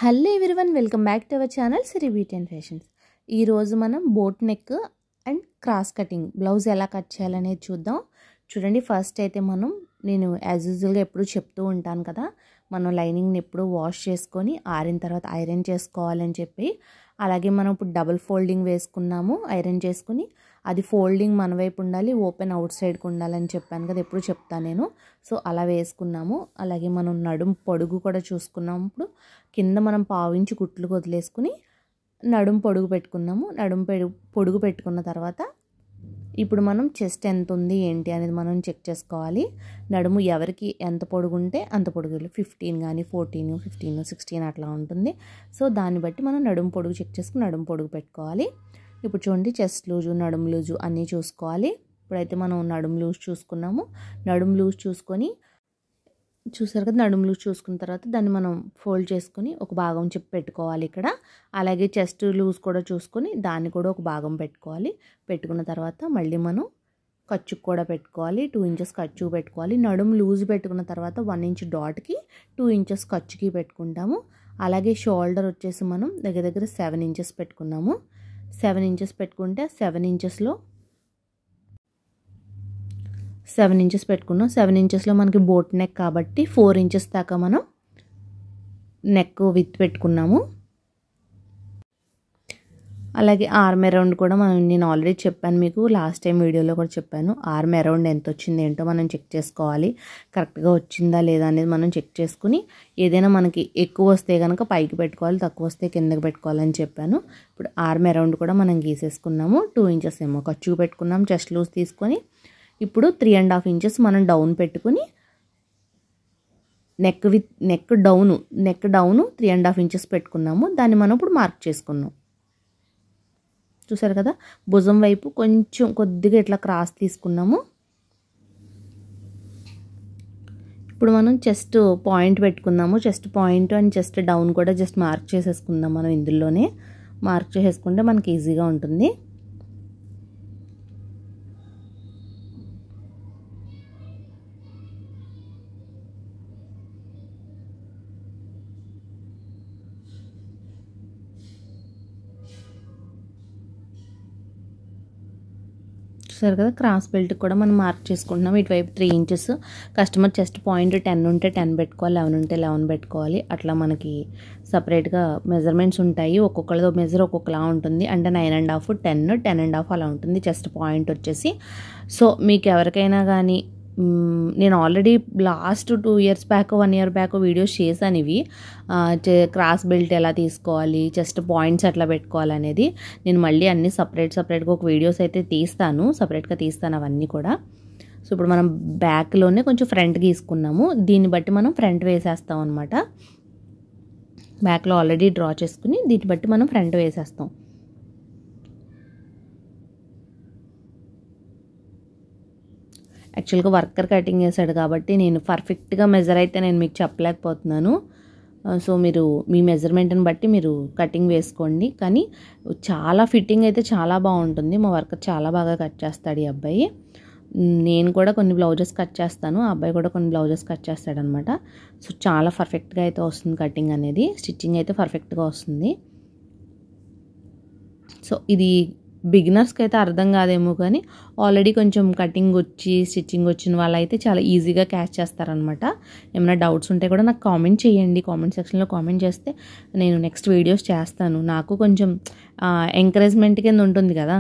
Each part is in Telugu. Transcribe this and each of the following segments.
Hello everyone, welcome back to our channel Siri beauty and fashions. ఈరోజు మనం boat neck and cross cutting blouse ఎలా కట్ చేయాలనేది చూద్దాం. చూడండి, ఫస్ట్ అయితే నేను యాజ్ యూజువల్గా ఎప్పుడు చెప్తూ ఉంటాను కదా, మనం లైనింగ్ని ఎప్పుడు వాష్ చేసుకొని ఆరిన తర్వాత ఐరన్ చేసుకోవాలని చెప్పి. అలాగే మనం ఇప్పుడు డబుల్ ఫోల్డింగ్ వేసుకున్నాము, ఐరన్ చేసుకుని అది ఫోల్డింగ్ మన వైపు ఉండాలి, ఓపెన్ అవుట్ సైడ్కి ఉండాలని చెప్పాను కదా, ఎప్పుడు చెప్తాను నేను. సో అలా వేసుకున్నాము. అలాగే మనం నడుము పొడుగు కూడా చూసుకున్నాము. ఇప్పుడు కింద మనం పావించి కుట్లు వదిలేసుకుని నడుము పొడుగు పెట్టుకున్నాము. నడుము పొడుగు పెట్టుకున్న తర్వాత ఇప్పుడు మనం చెస్ట్ ఎంత ఉంది ఏంటి అనేది మనం చెక్ చేసుకోవాలి. నడుము ఎవరికి ఎంత పొడుగు ఉంటే అంత పొడుగు, 15 కానీ 14, 15, 16 అట్లా ఉంటుంది. సో దాన్ని బట్టి మనం నడుము పొడుగు చెక్ చేసుకుని నడుము పొడుగు పెట్టుకోవాలి. ఇప్పుడు చూడండి, చెస్ట్ లూజు నడుము లూజు అన్నీ చూసుకోవాలి. ఇప్పుడైతే మనం నడుము లూజ్ చూసుకున్నాము. నడుము లూజ్ చూసుకొని చూసారు కదా, నడుము లూజ్ చూసుకున్న తర్వాత దాన్ని మనం ఫోల్డ్ చేసుకుని ఒక భాగం చెప్పి పెట్టుకోవాలి ఇక్కడ. అలాగే చెస్ట్ లూజ్ కూడా చూసుకొని దాన్ని కూడా ఒక భాగం పెట్టుకోవాలి. పెట్టుకున్న తర్వాత మళ్ళీ మనం ఖర్చుకు కూడా పెట్టుకోవాలి. 2 ఇంచెస్ ఖర్చు పెట్టుకోవాలి. నడుము లూజ్ పెట్టుకున్న తర్వాత 1 ఇంచ్ డాట్కి 2 ఇంచెస్ ఖర్చుకి పెట్టుకుంటాము. అలాగే షోల్డర్ వచ్చేసి మనం దగ్గర 7 ఇంచెస్ పెట్టుకున్నాము. 7 ఇంచెస్ పెట్టుకుంటే 7 ఇంచెస్లో 7 ఇంచెస్ పెట్టుకున్నాం. 7 ఇంచెస్లో మనకి బోట్ నెక్ కాబట్టి 4 ఇంచెస్ దాకా మనం నెక్ విత్ పెట్టుకున్నాము. అలాగే ఆర్మ్ అరౌండ్ కూడా నేను ఆల్రెడీ చెప్పాను మీకు, లాస్ట్ టైం వీడియోలో కూడా చెప్పాను. ఆర్మ్ అరౌండ్ ఎంత వచ్చింది ఏంటో మనం చెక్ చేసుకోవాలి. కరెక్ట్గా వచ్చిందా లేదా అనేది మనం చెక్ చేసుకుని ఏదైనా మనకి ఎక్కువ వస్తే కనుక పైకి పెట్టుకోవాలి, తక్కువ వస్తే కిందకి పెట్టుకోవాలని చెప్పాను. ఇప్పుడు ఆర్మ్ అరౌండ్ కూడా మనం గీసేసుకున్నాము. 2 ఇంచెస్ ఏమో ఖర్చు పెట్టుకున్నాం. చెస్ట్ లూజ్ తీసుకొని ఇప్పుడు 3.5 ఇంచెస్ మనం డౌన్ పెట్టుకుని నెక్ డౌను 3.5 ఇంచెస్ పెట్టుకున్నాము. దాన్ని మనం ఇప్పుడు మార్క్ చేసుకున్నాం. చూసారు కదా, భుజం వైపు కొంచెం కొద్దిగా ఇట్లా క్రాస్ తీసుకున్నాము. ఇప్పుడు మనం చెస్ట్ పాయింట్ పెట్టుకుందాము. Chest point and chest down కూడా జస్ట్ మార్క్ చేసేసుకుందాం. మనం ఇందులోనే మార్క్ చేసేసుకుంటే మనకి ఈజీగా ఉంటుంది. చూసారు కదా, క్రాస్ బెల్ట్ కూడా మనం మార్క్ చేసుకుంటున్నాం. ఇటువైపు 3 ఇంచెస్. కస్టమర్ చెస్ట్ పాయింట్ 10 ఉంటే 10 పెట్టుకోవాలి, 11 ఉంటే 11 పెట్టుకోవాలి. అట్లా మనకి సపరేట్గా మెజర్మెంట్స్ ఉంటాయి. ఒక్కొక్కరితో మెజర్ ఒక్కొక్కలా ఉంటుంది. అంటే 9.5, 10, 10.5 అలా ఉంటుంది చెస్ట్ పాయింట్ వచ్చేసి. సో మీకు ఎవరికైనా కానీ నేను already last 2 years back 1 year back videos చేశాను ఇవి. క్రాస్ బెల్ట్ ఎలా తీసుకోవాలి, చెస్ట్ పాయింట్స్ ఎట్లా పెట్టుకోవాలనేది. నేను మళ్ళీ అన్నీ సపరేట్గా ఒక వీడియోస్ అయితే సపరేట్గా తీస్తాను అవన్నీ కూడా. సో ఇప్పుడు మనం బ్యాక్లోనే కొంచెం ఫ్రంట్ గీసుకున్నాము. దీన్ని బట్టి మనం ఫ్రంట్ వేసేస్తాం అనమాట. బ్యాక్లో ఆల్రెడీ డ్రా చేసుకుని దీన్ని బట్టి మనం ఫ్రంట్ వేసేస్తాం. యాక్చువల్గా వర్కర్ కటింగ్ చేశాడు కాబట్టి నేను పర్ఫెక్ట్గా మెజర్ అయితే నేను మీకు చెప్పలేకపోతున్నాను. సో మీరు మీ మెజర్మెంట్ని బట్టి మీరు కటింగ్ వేసుకోండి. కానీ చాలా ఫిట్టింగ్ అయితే చాలా బాగుంటుంది. మా వర్కర్ చాలా బాగా కట్ చేస్తాడు ఈ అబ్బాయి. నేను కూడా కొన్ని బ్లౌజెస్ కట్ చేస్తాను, ఆ అబ్బాయి కూడా కొన్ని బ్లౌజెస్ కట్ చేస్తాడనమాట. సో చాలా పర్ఫెక్ట్గా అయితే వస్తుంది కటింగ్ అనేది. స్టిచ్చింగ్ అయితే పర్ఫెక్ట్గా వస్తుంది. సో ఇది బిగినర్స్కి అయితే అర్థం కాదేమో, కానీ ఆల్రెడీ కొంచెం కటింగ్ వచ్చి స్టిచ్చింగ్ వచ్చిన వాళ్ళైతే చాలా ఈజీగా క్యాచ్ చేస్తారనమాట. ఏమైనా డౌట్స్ ఉంటే కూడా నాకు కామెంట్ చేయండి. కామెంట్ సెక్షన్లో కామెంట్ చేస్తే నేను నెక్స్ట్ వీడియోస్ చేస్తాను. నాకు కొంచెం ఎంకరేజ్మెంట్ కింద ఉంటుంది కదా.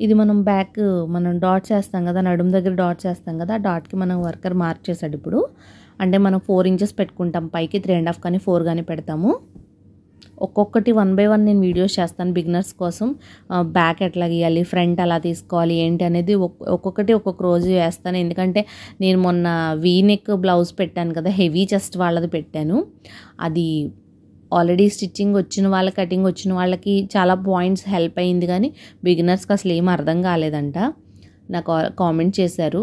ఇది మనం డాట్స్ వేస్తాం కదా, నడుము దగ్గర డాట్స్ వేస్తాం కదా, ఆ డాట్కి మనం వర్కర్ మార్క్ చేశాడు. ఇప్పుడు అంటే మనం 4 ఇంచెస్ పెట్టుకుంటాం పైకి, 3.5 కానీ 4 కానీ పెడతాము. ఒక్కొక్కటి 1 by 1 నేను వీడియోస్ చేస్తాను బిగినర్స్ కోసం. బ్యాక్ ఎట్లా గీయాలి, ఫ్రంట్ అలా తీసుకోవాలి ఏంటి అనేది ఒక్కొక్కటి ఒక్కొక్క రోజు వేస్తాను. ఎందుకంటే నేను మొన్న వీ నెక్ బ్లౌజ్ పెట్టాను కదా, హెవీ చెస్ట్ వాళ్ళది పెట్టాను. అది ఆల్రెడీ స్టిచ్చింగ్ వచ్చిన వాళ్ళకి, కటింగ్ వచ్చిన వాళ్ళకి చాలా పాయింట్స్ హెల్ప్ అయింది. కానీ బిగినర్స్కి అసలు ఏం అర్థం కాలేదంట. నాకు కామెంట్ చేశారు,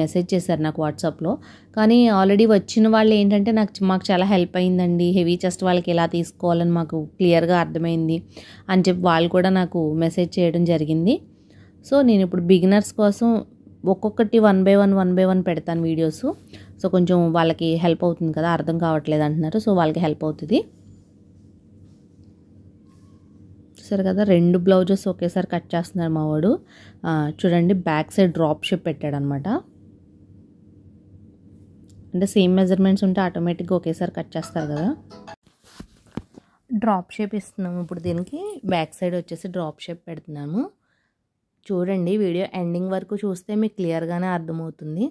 మెసేజ్ చేశారు నాకు వాట్సాప్లో. కానీ ఆల్రెడీ వచ్చిన వాళ్ళు ఏంటంటే మాకు చాలా హెల్ప్ అయిందండి, హెవీ చెస్ట్ వాళ్ళకి ఎలా తీసుకోవాలని మాకు క్లియర్గా అర్థమైంది అని చెప్పి వాళ్ళు కూడా నాకు మెసేజ్ చేయడం జరిగింది. సో నేను ఇప్పుడు బిగినర్స్ కోసం ఒక్కొక్కటి 1 బై 1 పెడతాను వీడియోస్. సో కొంచెం వాళ్ళకి హెల్ప్ అవుతుంది కదా, అర్థం కావట్లేదు అంటున్నారు, సో వాళ్ళకి హెల్ప్ అవుతుంది. చూసారు కదా 2 బ్లౌజెస్ ఒకేసారి కట్ చేస్తున్నారు మా వాడు. చూడండి బ్యాక్ సైడ్ డ్రాప్ షేప్ పెట్టాడనమాట. అంటే సేమ్ మెజర్మెంట్స్ ఉంటే ఆటోమేటిక్గా ఒకేసారి కట్ చేస్తారు కదా. డ్రాప్ షేప్ ఇస్తున్నాము ఇప్పుడు దీనికి. బ్యాక్ సైడ్ వచ్చేసి డ్రాప్ షేప్ పెడుతున్నాము. చూడండి వీడియో ఎండింగ్ వరకు చూస్తే మీకు క్లియర్గానే అర్థమవుతుంది.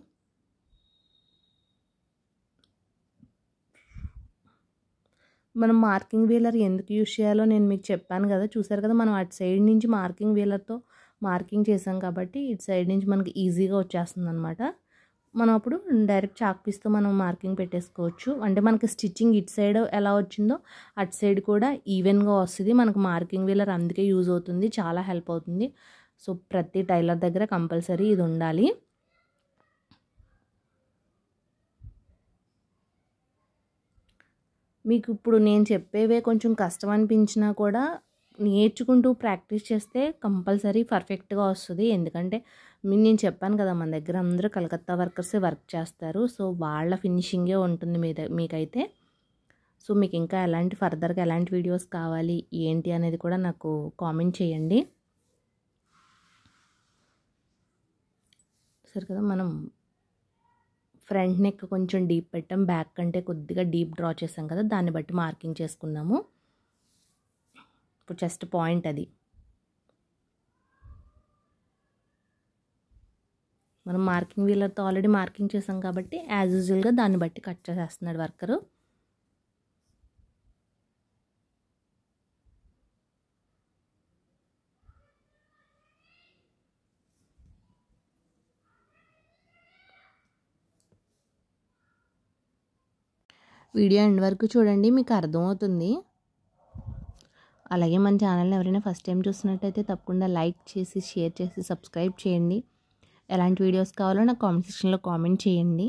మనం మార్కింగ్ వీలర్ ఎందుకు యూజ్ చేయాలో నేను మీకు చెప్పాను కదా. చూసారు కదా మనం అటు సైడ్ నుంచి మార్కింగ్ వీలర్తో మార్కింగ్ చేసాం కాబట్టి ఇటు సైడ్ నుంచి మనకి ఈజీగా వచ్చేస్తుంది అనమాట. మనం అప్పుడు డైరెక్ట్ చాక్ పీస్తో మనం మార్కింగ్ పెట్టేసుకోవచ్చు. అంటే మనకి స్టిచ్చింగ్ ఇటు సైడ్ ఎలా వచ్చిందో అటు సైడ్ కూడా ఈవెన్గా వస్తుంది. మనకు మార్కింగ్ వీలర్ అందుకే యూజ్ అవుతుంది, చాలా హెల్ప్ అవుతుంది. సో ప్రతి టైలర్ దగ్గర కంపల్సరీ ఇది ఉండాలి. మీకు ఇప్పుడు నేను చెప్పేవే కొంచెం కష్టం అనిపించినా కూడా నేర్చుకుంటూ ప్రాక్టీస్ చేస్తే కంపల్సరీ పర్ఫెక్ట్గా వస్తుంది. ఎందుకంటే నేను చెప్పాను కదా మన దగ్గర అందరూ కలకత్తా వర్కర్సే వర్క్ చేస్తారు. సో వాళ్ళ ఫినిషింగే ఉంటుంది మీకైతే. సో మీకు ఇంకా ఫర్దర్గా ఎలాంటి వీడియోస్ కావాలి ఏంటి అనేది కూడా నాకు కామెంట్ చేయండి. సరే కదా మనం ఫ్రంట్ నెక్ కొంచెం డీప్ పెట్టాం, బ్యాక్ కంటే కొద్దిగా డీప్ డ్రా చేసాం కదా, దాన్ని బట్టి మార్కింగ్ చేసుకున్నాము. ఇప్పుడు చెస్ట్ పాయింట్ అది మనం మార్కింగ్ వీలర్తో ఆల్రెడీ మార్కింగ్ చేసాం కాబట్టి యాజ్ యూజువల్గా దాన్ని బట్టి కట్ చేసేస్తున్నాడు వర్కరు. వీడియో ఎండ్ వరకు చూడండి, మీకు అర్థమవుతుంది. అలాగే మన ఛానల్ని ఎవరైనా ఫస్ట్ టైం చూస్తున్నట్టయితే తప్పకుండా లైక్ చేసి షేర్ చేసి సబ్స్క్రైబ్ చేయండి. ఎలాంటి వీడియోస్ కావాలో నాకు కామెంట్ సెక్షన్లో కామెంట్ చేయండి.